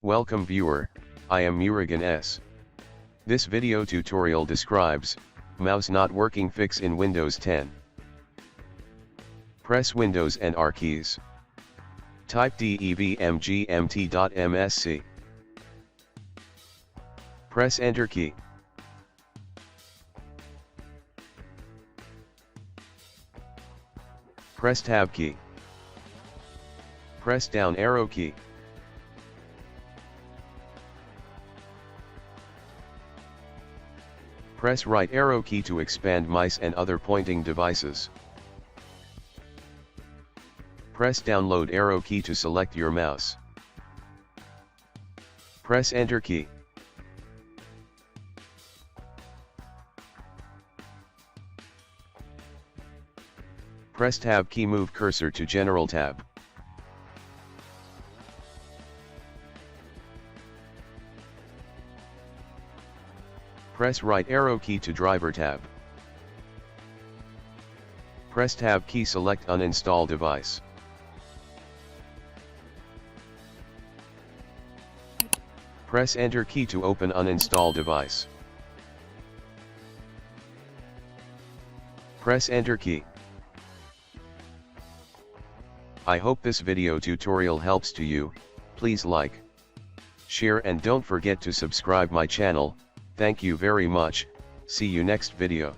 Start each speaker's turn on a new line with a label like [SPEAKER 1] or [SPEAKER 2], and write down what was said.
[SPEAKER 1] Welcome viewer, I am Murugan S. This video tutorial describes, mouse not working fix in Windows 10. Press Windows and R keys. Type devmgmt.msc. Press Enter key. Press Tab key. Press down arrow key. Press right arrow key to expand mice and other pointing devices. Press download arrow key to select your mouse. Press Enter key. Press Tab key, move cursor to General tab. Press right arrow key to Driver tab. Press Tab key, select uninstall device. Press Enter key to open uninstall device. Press Enter key. I hope this video tutorial helps to you. Please like, share and don't forget to subscribe my channel. Thank you very much. See you next video.